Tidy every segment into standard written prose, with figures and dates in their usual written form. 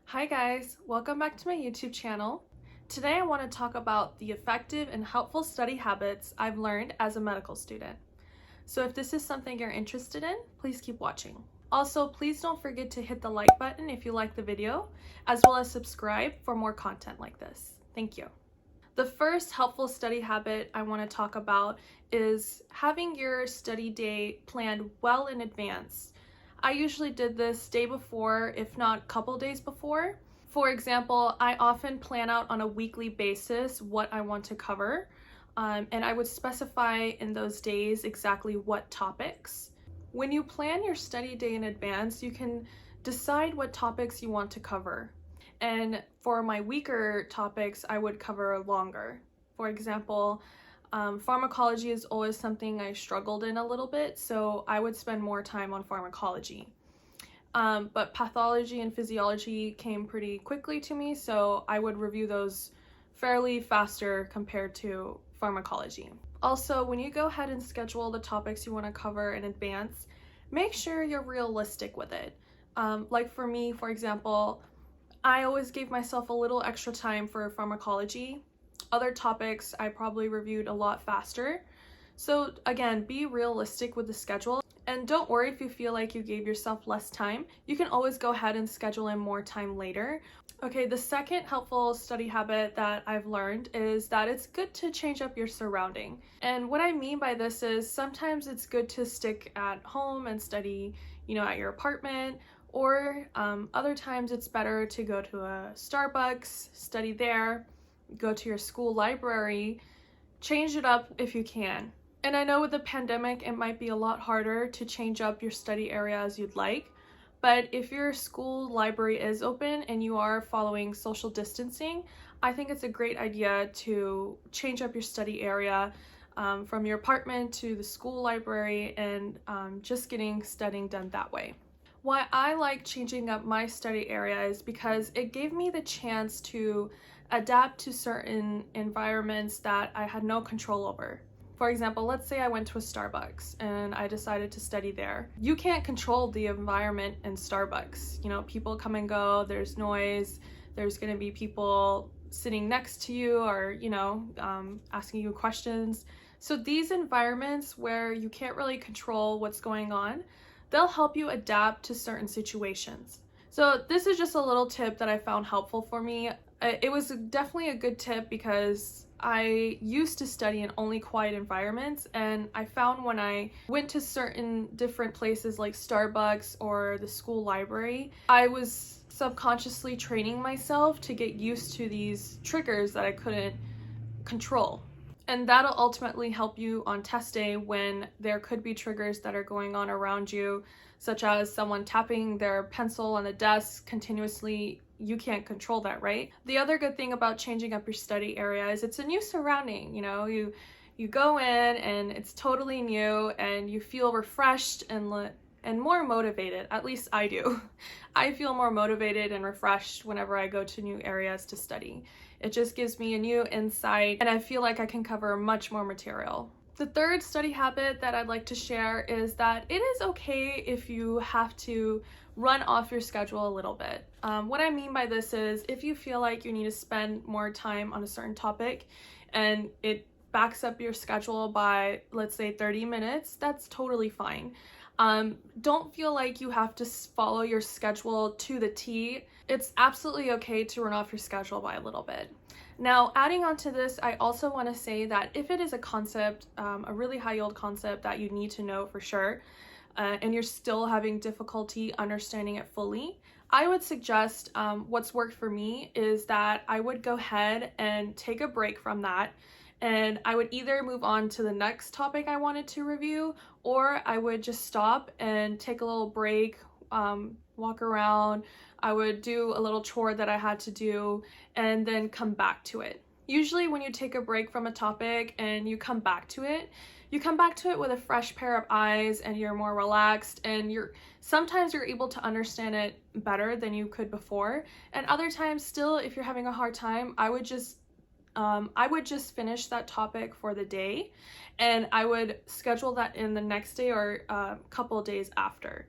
Hi guys, welcome back to my YouTube channel. Today I want to talk about the effective and helpful study habits I've learned as a medical student. So if this is something you're interested in, please keep watching. Also, please don't forget to hit the like button if you like the video, as well as subscribe for more content like this. Thank you. The first helpful study habit I want to talk about is having your study day planned well in advance. I usually did this day before, if not couple days before. For example, I often plan out on a weekly basis what I want to cover, and I would specify in those days exactly what topics. When you plan your study day in advance, you can decide what topics you want to cover. And for my weaker topics, I would cover longer. For example, pharmacology is always something I struggled in a little bit, so I would spend more time on pharmacology. But pathology and physiology came pretty quickly to me, so I would review those fairly faster compared to pharmacology. Also, when you go ahead and schedule the topics you want to cover in advance, make sure you're realistic with it. Like for me, for example, I always gave myself a little extra time for pharmacology. Other topics I probably reviewed a lot faster. So again, be realistic with the schedule, and don't worry if you feel like you gave yourself less time. You can always go ahead and schedule in more time later. Okay, the second helpful study habit that I've learned is that it's good to change up your surrounding. And what I mean by this is sometimes it's good to stick at home and study, at your apartment, or other times it's better to go to a Starbucks, study there, go to your school library, change it up if you can. And I know with the pandemic, it might be a lot harder to change up your study area as you'd like, but if your school library is open and you are following social distancing, I think it's a great idea to change up your study area from your apartment to the school library and just getting studying done that way. Why I like changing up my study area is because it gave me the chance to adapt to certain environments that I had no control over. For example, let's say I went to a Starbucks and I decided to study there. You can't control the environment in Starbucks. People come and go, there's noise, there's gonna be people sitting next to you or, asking you questions. So these environments where you can't really control what's going on, they'll help you adapt to certain situations. So this is just a little tip that I found helpful for me. It was definitely a good tip because I used to study in only quiet environments, and I found when I went to certain different places like Starbucks or the school library, I was subconsciously training myself to get used to these triggers that I couldn't control. And that'll ultimately help you on test day when there could be triggers that are going on around you, such as someone tapping their pencil on the desk continuously. You can't control that, right? The other good thing about changing up your study area is it's a new surrounding. You go in and it's totally new and you feel refreshed and more motivated. At least I do. I feel more motivated and refreshed whenever I go to new areas to study. It just gives me a new insight and I feel like I can cover much more material. The third study habit that I'd like to share is that it is okay if you have to run off your schedule a little bit. What I mean by this is if you feel like you need to spend more time on a certain topic and it backs up your schedule by, let's say, 30 minutes, that's totally fine. Don't feel like you have to follow your schedule to the T. It's absolutely okay to run off your schedule by a little bit. Now, adding on to this, I also want to say that if it is a concept, a really high yield concept that you need to know for sure, and you're still having difficulty understanding it fully, I would suggest what's worked for me is that I would go ahead and take a break from that, and I would either move on to the next topic I wanted to review, or I would just stop and take a little break, walk around. I would do a little chore that I had to do and then come back to it. Usually when you take a break from a topic and you come back to it with a fresh pair of eyes and you're more relaxed and sometimes you're able to understand it better than you could before. And other times still, if you're having a hard time, I would just finish that topic for the day and I would schedule that in the next day or a couple of days after.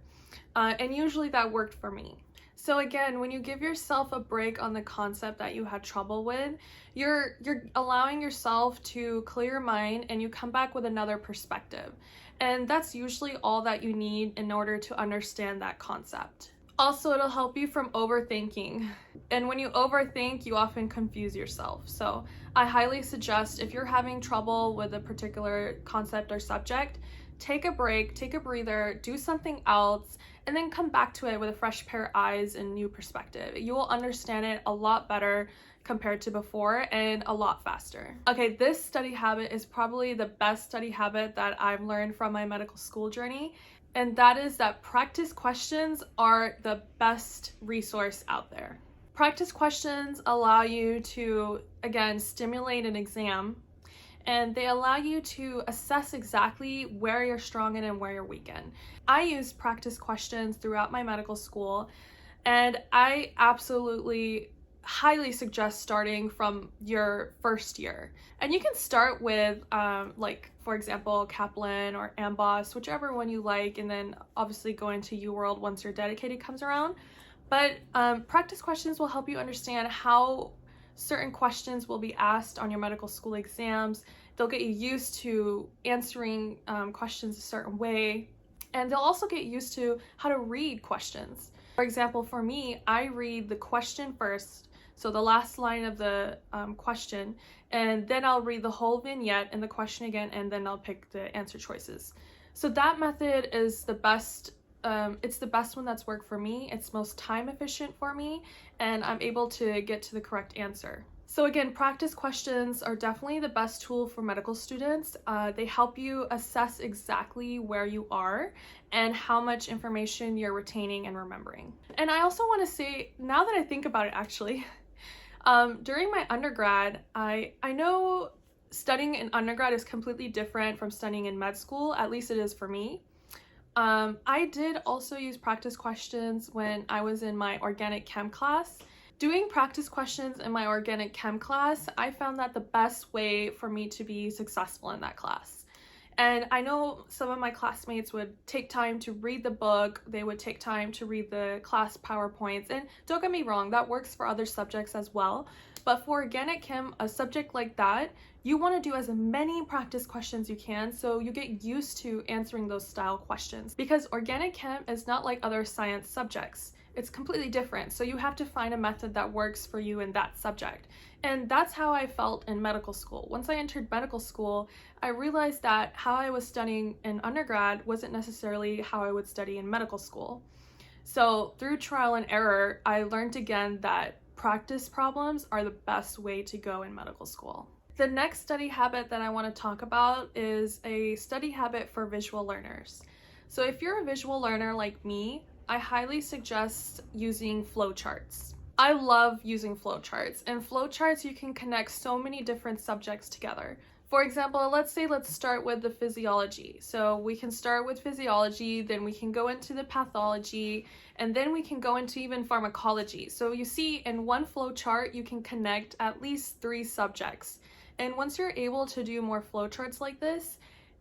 And usually that worked for me. So again, when you give yourself a break on the concept that you had trouble with, you're allowing yourself to clear your mind and you come back with another perspective. And that's usually all that you need in order to understand that concept. Also, it'll help you from overthinking. And when you overthink, you often confuse yourself. So I highly suggest, if you're having trouble with a particular concept or subject, take a break, take a breather, do something else, and then come back to it with a fresh pair of eyes and new perspective. You will understand it a lot better compared to before and a lot faster. Okay, this study habit is probably the best study habit that I've learned from my medical school journey. And that is that practice questions are the best resource out there. Practice questions allow you to, again, stimulate an exam, and they allow you to assess exactly where you're strong in and where you're weak in. I used practice questions throughout my medical school, and I absolutely highly suggest starting from your first year. And you can start with for example, Kaplan or Amboss, whichever one you like, and then obviously go into UWorld once your dedicated comes around. But practice questions will help you understand how certain questions will be asked on your medical school exams. They'll get you used to answering questions a certain way, and they'll also get used to how to read questions. For example, for me, I read the question first, so the last line of the question, and then I'll read the whole vignette and the question again, and then I'll pick the answer choices. So that method is the best. It's the best one that's worked for me. It's most time efficient for me, and I'm able to get to the correct answer. So again, practice questions are definitely the best tool for medical students. They help you assess exactly where you are and how much information you're retaining and remembering. And I also want to say, now that I think about it actually, during my undergrad, I know studying in undergrad is completely different from studying in med school, at least it is for me. I did also use practice questions when I was in my organic chem class. Doing practice questions in my organic chem class, I found that the best way for me to be successful in that class. And I know some of my classmates would take time to read the book, they would take time to read the class PowerPoints, and don't get me wrong, that works for other subjects as well. But for organic chem, a subject like that, you want to do as many practice questions you can so you get used to answering those style questions. Because organic chem is not like other science subjects. It's completely different, so you have to find a method that works for you in that subject. And that's how I felt in medical school. Once I entered medical school, I realized that how I was studying in undergrad wasn't necessarily how I would study in medical school. So through trial and error, I learned again that practice problems are the best way to go in medical school. The next study habit that I want to talk about is a study habit for visual learners. So if you're a visual learner like me, I highly suggest using flowcharts. I love using flowcharts. In flowcharts, you can connect so many different subjects together. For example, let's start with the physiology. So we can start with physiology, then we can go into the pathology, and then we can go into even pharmacology. So you see, in one flowchart, you can connect at least 3 subjects. And once you're able to do more flowcharts like this,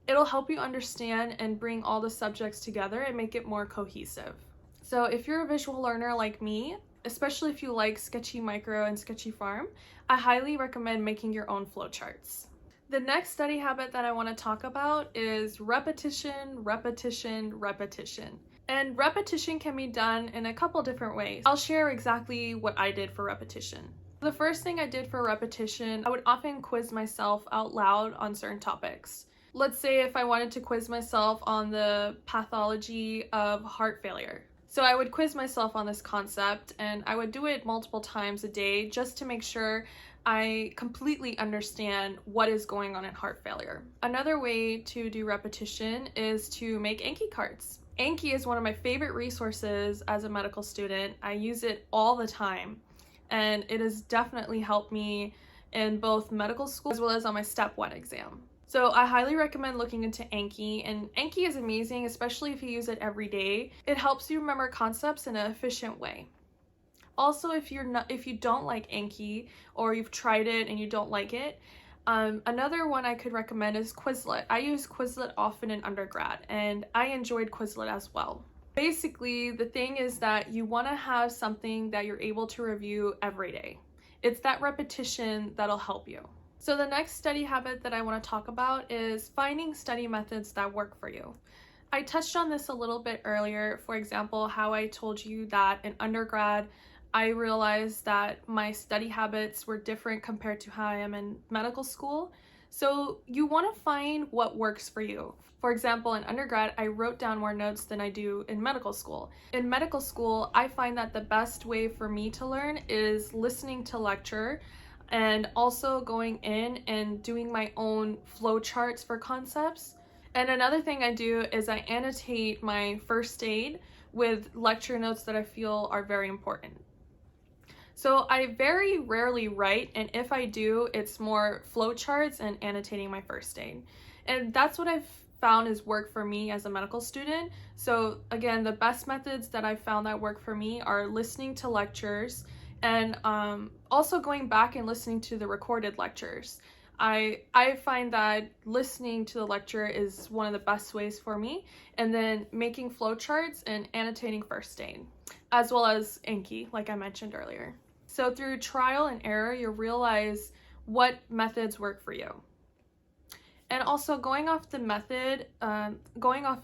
it'll help you understand and bring all the subjects together and make it more cohesive. So if you're a visual learner like me, especially if you like Sketchy Micro and Sketchy Farm, I highly recommend making your own flowcharts. The next study habit that I want to talk about is repetition, repetition, repetition. And repetition can be done in a couple different ways. I'll share exactly what I did for repetition. The first thing I did for repetition, I would often quiz myself out loud on certain topics. Let's say if I wanted to quiz myself on the pathology of heart failure. So I would quiz myself on this concept, and I would do it multiple times a day just to make sure I completely understand what is going on in heart failure. Another way to do repetition is to make Anki cards. Anki is one of my favorite resources as a medical student. I use it all the time, and it has definitely helped me in both medical school as well as on my Step 1 exam. So I highly recommend looking into Anki, and Anki is amazing, especially if you use it every day. It helps you remember concepts in an efficient way. Also, if you don't like Anki, or you've tried it and you don't like it, another one I could recommend is Quizlet. I use Quizlet often in undergrad, and I enjoyed Quizlet as well. Basically, the thing is that you want to have something that you're able to review every day. It's that repetition that'll help you. So the next study habit that I want to talk about is finding study methods that work for you. I touched on this a little bit earlier. For example, how I told you that in undergrad, I realized that my study habits were different compared to how I am in medical school. So you want to find what works for you. For example, in undergrad, I wrote down more notes than I do in medical school. In medical school, I find that the best way for me to learn is listening to lecture and also going in and doing my own flowcharts for concepts. And another thing I do is I annotate my first aid with lecture notes that I feel are very important. So I very rarely write, and if I do, it's more flowcharts and annotating my first aid. And that's what I've found has worked for me as a medical student. So again, the best methods that I've found that work for me are listening to lectures and also going back and listening to the recorded lectures. I find that listening to the lecture is one of the best ways for me, and then making flowcharts and annotating first aid, as well as Anki, like I mentioned earlier. So through trial and error, you'll realize what methods work for you. And also going off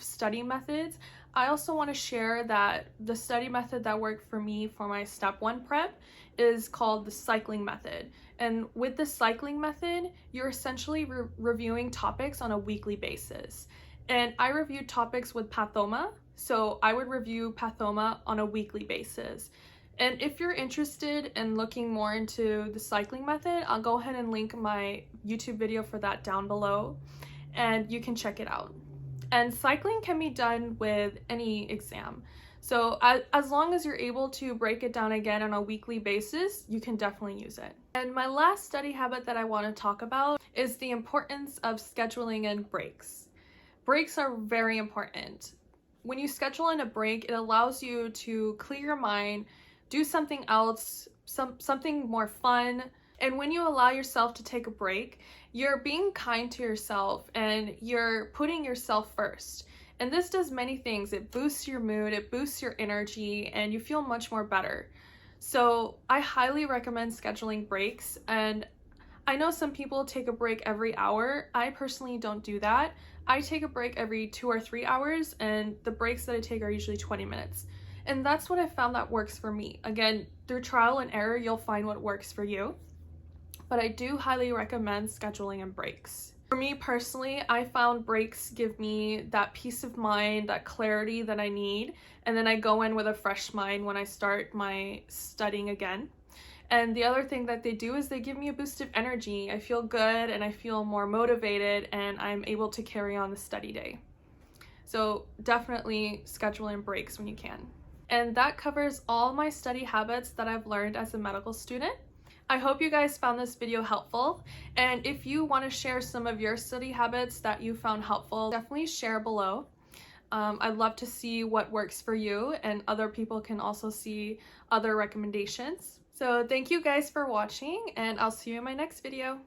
study methods, I also want to share that the study method that worked for me for my Step 1 prep is called the cycling method. And with the cycling method, you're essentially reviewing topics on a weekly basis. And I reviewed topics with pathoma, so I would review pathoma on a weekly basis. And if you're interested in looking more into the cycling method, I'll go ahead and link my YouTube video for that down below, and you can check it out. And cycling can be done with any exam. So as long as you're able to break it down again on a weekly basis, you can definitely use it. And my last study habit that I want to talk about is the importance of scheduling in breaks. Breaks are very important. When you schedule in a break, it allows you to clear your mind, do something else, something more fun. And when you allow yourself to take a break, you're being kind to yourself and you're putting yourself first. And this does many things. It boosts your mood, it boosts your energy, and you feel much more better. So I highly recommend scheduling breaks. And I know some people take a break every hour. I personally don't do that. I take a break every 2 or 3 hours, and the breaks that I take are usually 20 minutes. And that's what I found that works for me. Again, through trial and error, you'll find what works for you. But I do highly recommend scheduling in breaks. For me personally, I found breaks give me that peace of mind, that clarity that I need, and then I go in with a fresh mind when I start my studying again. And the other thing that they do is they give me a boost of energy. I feel good and I feel more motivated, and I'm able to carry on the study day. So definitely schedule in breaks when you can. And that covers all my study habits that I've learned as a medical student. I hope you guys found this video helpful, and if you want to share some of your study habits that you found helpful, definitely share below. I'd love to see what works for you, and other people can also see other recommendations. So thank you guys for watching, and I'll see you in my next video.